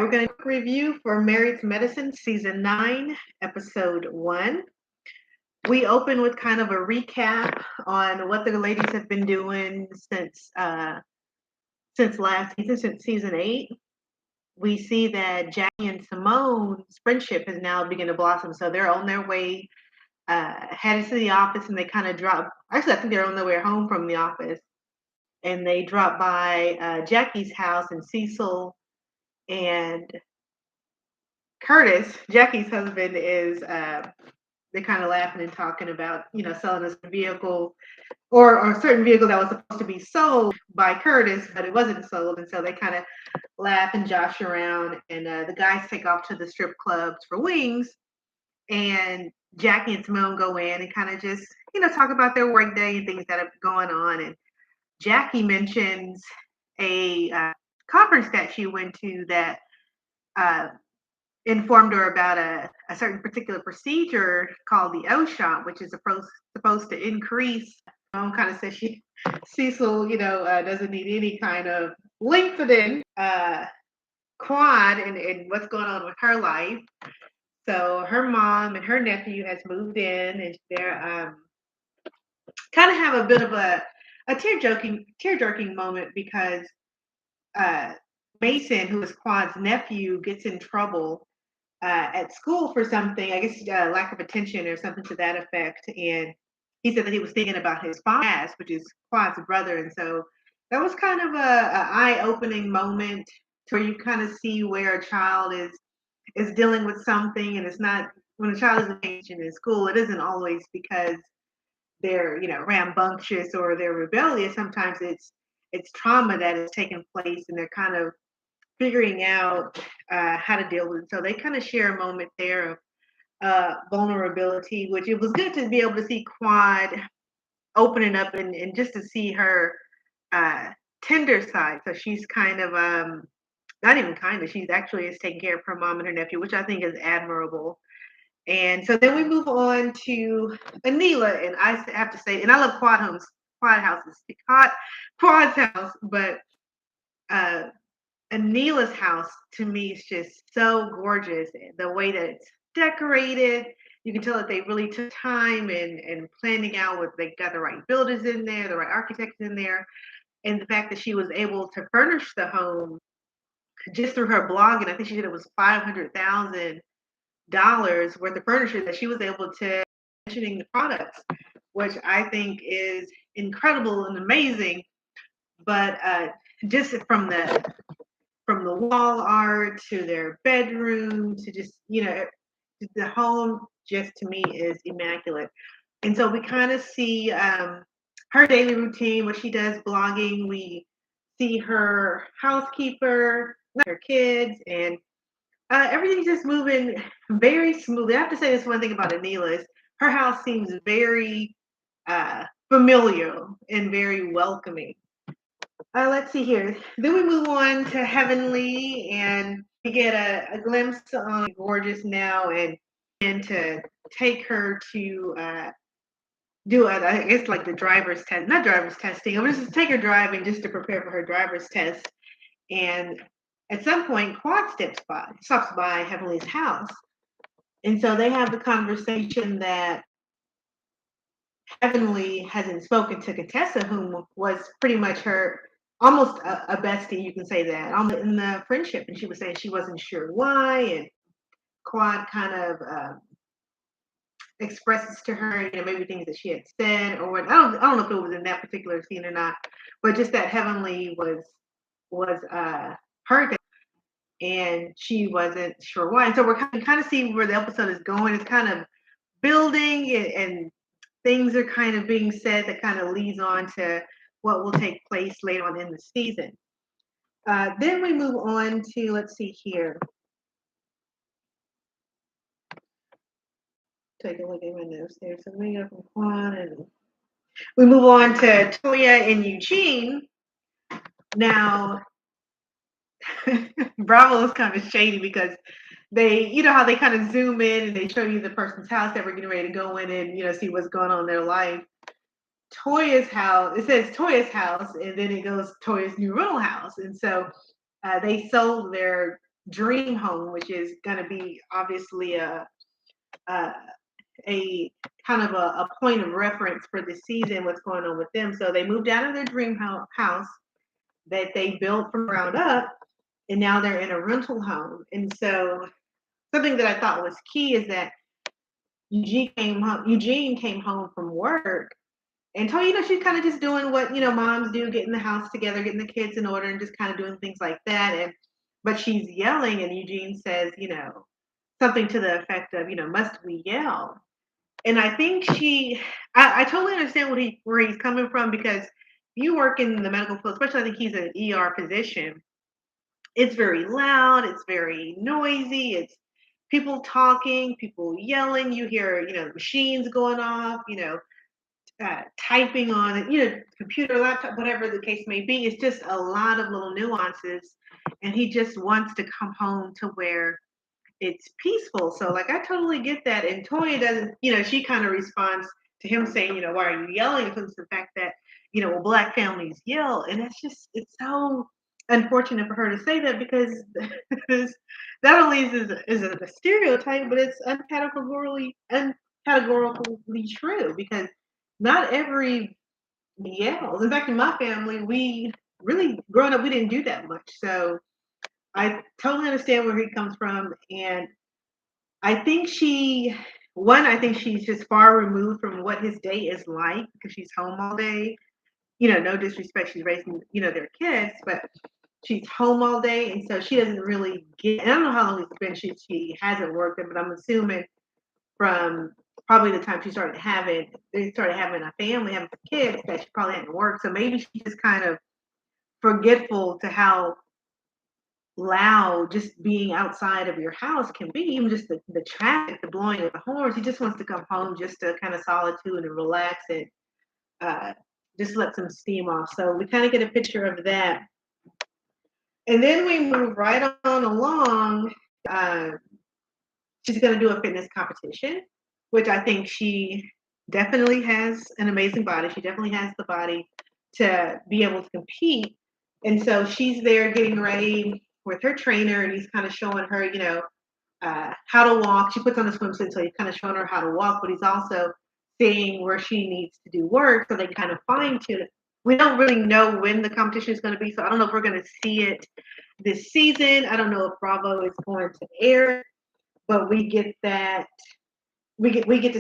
we're going to review for Married to Medicine, Season 9, Episode 1. We open with kind of a recap on what the ladies have been doing since last season, since Season 8. We see that Jackie and Simone's friendship has now begun to blossom. So they're on their way, headed to the office, and they kind of drop. Actually, I think they're on their way home from the office, and they drop by Jackie's house, and Cecil and Curtis, Jackie's husband, is they're kind of laughing and talking about, selling us a vehicle or a certain vehicle that was supposed to be sold by Curtis, but it wasn't sold. And so they kind of laugh and josh around. And the guys take off to the strip clubs for wings. And Jackie and Simone go in and kind of just, talk about their work day and things that are going on. And Jackie mentions a conference that she went to that informed her about a certain particular procedure called the O shot, which is supposed to increase. Kind of says Cecil, doesn't need any kind of lengthening quad and what's going on with her life. So her mom and her nephew has moved in, and they're kind of have a bit of a tear-jerking moment because Mason, who is Quad's nephew, gets in trouble at school for something, I guess lack of attention or something to that effect. And he said that he was thinking about his father, which is Quad's brother. And so that was kind of a eye-opening moment where you kind of see where a child is dealing with something. And it's not, when a child is engaged in school, it isn't always because they're, rambunctious or they're rebellious. Sometimes it's trauma that is taking place, and they're kind of figuring out how to deal with it. So they kind of share a moment there of vulnerability, which it was good to be able to see Quad opening up and just to see her tender side. So she's kind of, not even kind of, she's actually is taking care of her mom and her nephew, which I think is admirable. And so then we move on to Anila, and I have to say, and I love Quad's house, but Anila's house to me is just so gorgeous. The way that it's decorated, you can tell that they really took time and planning out what they got the right builders in there, the right architects in there, and the fact that she was able to furnish the home just through her blog, and I think she said it was $500,000 worth of furniture that she was able to mentioning the products, which I think is incredible and amazing. But just from the wall art to their bedroom to just, the home just to me is immaculate. And so we kind of see her daily routine, what she does blogging. We see her housekeeper, her kids, and everything's just moving very smoothly. I have to say this one thing about Anila is her house seems very familiar and very welcoming. Let's see here. Then we move on to Heavenly, and we get a glimpse on Gorgeous now, and to take her to do I guess like the driver's test, not driver's testing. I'm just take her driving just to prepare for her driver's test. And at some point, Quad stops by Heavenly's house, and so they have the conversation that Heavenly hasn't spoken to Contessa, whom was pretty much her almost a bestie, you can say that, in the friendship. And she was saying she wasn't sure why, and Quad kind of expresses to her, maybe things that she had said, or what. I don't know if it was in that particular scene or not, but just that Heavenly was hurt, and she wasn't sure why. And so we're kind of seeing where the episode is going. It's kind of building, and things are kind of being said that kind of leads on to what will take place later on in the season. Then we move on to, let's see here. Take a look at my notes there. So we go from Juan, and we move on to Toya and Eugene. Now, Bravo is kind of shady because they, how they kind of zoom in and they show you the person's house that we're getting ready to go in and, see what's going on in their life. Toya's house, it says Toya's house, and then it goes Toya's new rental house. And so they sold their dream home, which is going to be obviously a a kind of a point of reference for the season, what's going on with them. So they moved out of their dream house that they built from ground up, and now they're in a rental home. And so something that I thought was key is that Eugene came home from work and told, she's kind of just doing what, moms do, getting the house together, getting the kids in order, and just kind of doing things like that. But she's yelling, and Eugene says, something to the effect of, must we yell? And I think I totally understand where he's coming from, because you work in the medical field, especially I think he's an ER physician. It's very loud, it's very noisy, it's people talking, people yelling, you hear, machines going off, typing on it, computer, laptop, whatever the case may be. It's just a lot of little nuances. And he just wants to come home to where it's peaceful. So, like, I totally get that. And Toya doesn't, she kind of responds to him saying, why are you yelling? Because the fact that, well, Black families yell. And it's so unfortunate for her to say that, because not only is it a stereotype, but it's uncategorically true, because not every yells. In fact, in my family, we really, growing up, we didn't do that much. So I totally understand where he comes from. And I think I think she's just far removed from what his day is like, because she's home all day. No disrespect, she's raising, their kids, but she's home all day. And so she doesn't really get, and I don't know how long it's been she hasn't worked it, but I'm assuming from probably the time they started having a family, having kids, that she probably hadn't worked. So maybe she's just kind of forgetful to how loud just being outside of your house can be, even just the traffic, the blowing of the horns. He just wants to come home just to kind of solitude and relax, and uh, just let some steam off. So we kind of get a picture of that. And then we move right on along. Uh, she's going to do a fitness competition, which I think she definitely has an amazing body. She definitely has the body to be able to compete. And so she's there getting ready with her trainer, and he's kind of showing her, how to walk. She puts on a swimsuit, so he's kind of showing her how to walk, but he's also seeing where she needs to do work, so they kind of fine tune it. We don't really know when the competition is going to be, so I don't know if we're going to see it this season. I don't know if Bravo is going to air, but we get to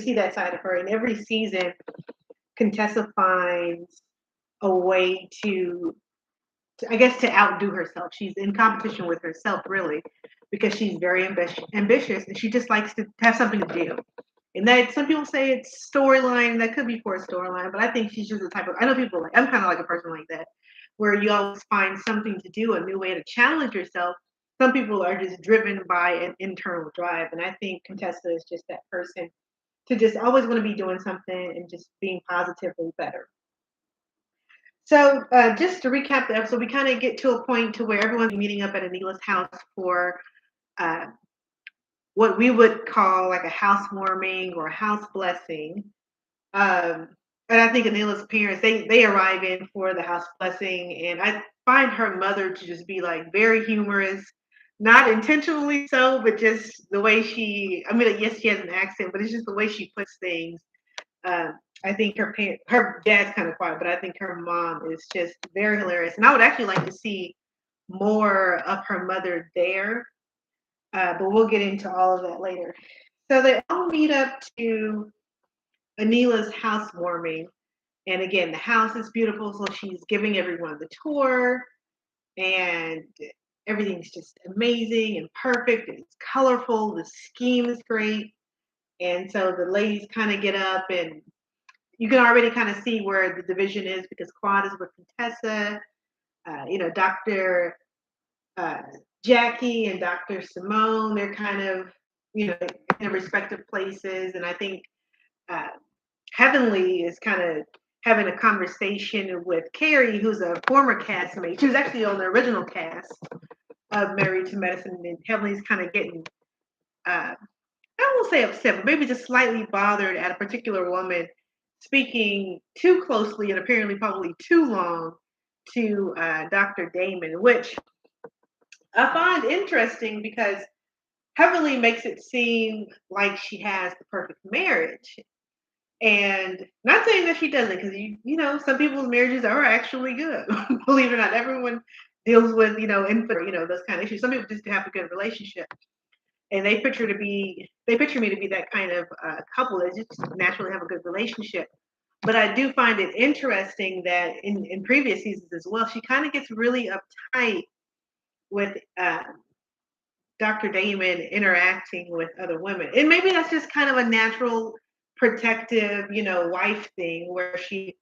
see that side of her. And every season, Contessa finds a way to I guess, to outdo herself. She's in competition with herself, really, because she's very ambitious, and she just likes to have something to do. And that, some people say it's storyline. That could be for a storyline, but I think she's just the type of. I know people I'm kind of like a person like that, where you always find something to do, a new way to challenge yourself. Some people are just driven by an internal drive, and I think Contessa is just that person, to just always want to be doing something and just being positively better. So, just to recap the episode, we kind of get to a point to where everyone's meeting up at Anila's house for uh, what we would call like a housewarming or a house blessing. Um, and I think Anila's parents, they arrive in for the house blessing, and I find her mother to just be like very humorous, not intentionally so, but just the way I mean, yes, she has an accent, but it's just the way she puts things. uh, I think her dad's kind of quiet, but I think her mom is just very hilarious. And I would actually like to see more of her mother there, but we'll get into all of that later. So they all meet up to Anila's housewarming. And again, the house is beautiful, so she's giving everyone the tour, and everything's just amazing and perfect. It's colorful, the scheme is great. And so the ladies kind of get up, and you can already kind of see where the division is, because Quad is with Contessa, Dr. Uh, Jackie and Dr. Simone, they're kind of, in their respective places. And I think uh, Heavenly is kind of having a conversation with Carrie, who's a former castmate. She was actually on the original cast of Married to Medicine, and Heavenly's kind of getting, I won't say upset, but maybe just slightly bothered at a particular woman speaking too closely and apparently probably too long to Dr. Damon, which I find interesting because Heavenly makes it seem like she has the perfect marriage. And not saying that she doesn't, because some people's marriages are actually good. Believe it or not, everyone deals with infidelity, those kind of issues. Some people just have a good relationship, and they picture me to be that kind of couple that just naturally have a good relationship. But I do find it interesting that in previous seasons as well, she kind of gets really uptight with Dr. Damon interacting with other women. And maybe that's just kind of a natural protective, wife thing where she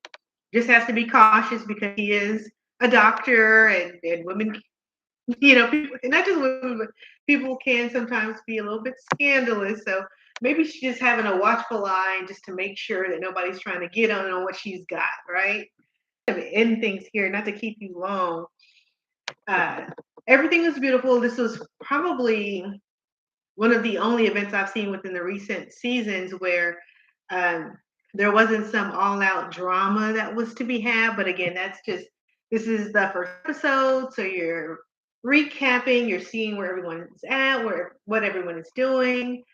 just has to be cautious because he is a doctor and women, people, not just women, but people can sometimes be a little bit scandalous. So maybe she's just having a watchful eye just to make sure that nobody's trying to get on what she's got, right? End things here, not to keep you long. Uh, Everything was beautiful. This was probably one of the only events I've seen within the recent seasons where um, there wasn't some all out drama that was to be had. But again, this is the first episode. So you're recapping, you're seeing where everyone's at, what everyone is doing,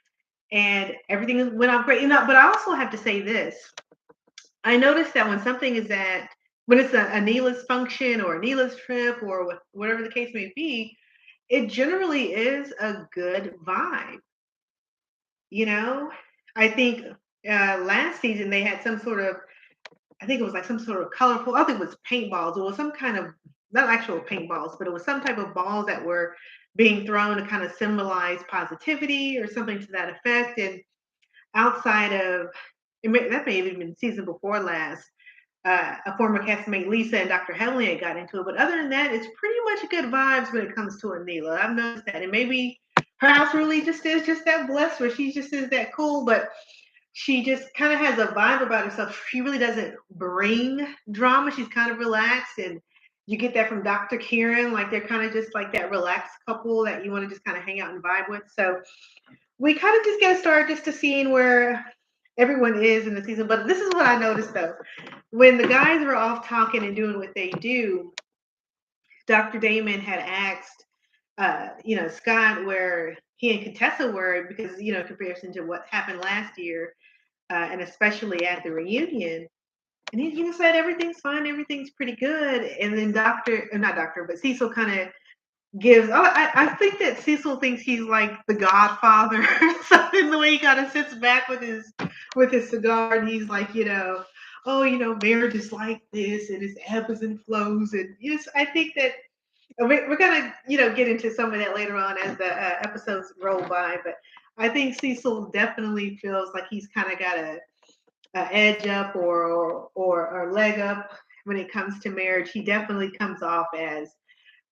and everything went off great. But I also have to say this. I noticed that when it's Anila's function or Anila's trip or whatever the case may be, it generally is a good vibe. You know, I think last season they had some sort of, I think it was like some sort of colorful, I think it was paintballs. It was some kind of, not actual paintballs, but it was some type of balls that were being thrown to kind of symbolize positivity or something to that effect. And outside of, that may have even been season before last, a former castmate, Lisa and Dr. Hellion got into it. But other than that, it's pretty much good vibes when it comes to Anila. I've noticed that. And maybe her house really just is just that blessed where she just is that cool, but she just kind of has a vibe about herself. She really doesn't bring drama. She's kind of relaxed, and you get that from Dr. Kieran. Like they're kind of just like that relaxed couple that you want to just kind of hang out and vibe with. So we kind of just get started just to seeing where everyone is in the season. But this is what I noticed though. When the guys were off talking and doing what they do, Dr. Damon had asked Scott where he and Contessa were because, in comparison to what happened last year, and especially at the reunion. And he said everything's fine, everything's pretty good. And then not Doctor, but Cecil kind of gives. Oh, I think that Cecil thinks he's like the Godfather or something. The way he kind of sits back with his cigar, and he's like, oh, marriage is like this, and it's ebbs and flows, and yes, I think that we're gonna get into some of that later on as the episodes roll by. But I think Cecil definitely feels like he's kind of got a edge up or leg up when it comes to marriage. He definitely comes off as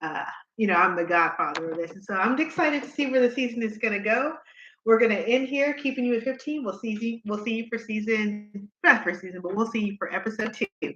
uh, I'm the godfather of this. And so I'm excited to see where the season is going to go. We're going to end here, keeping you at 15. We'll see you for season, not for season, but we'll see you for episode 2.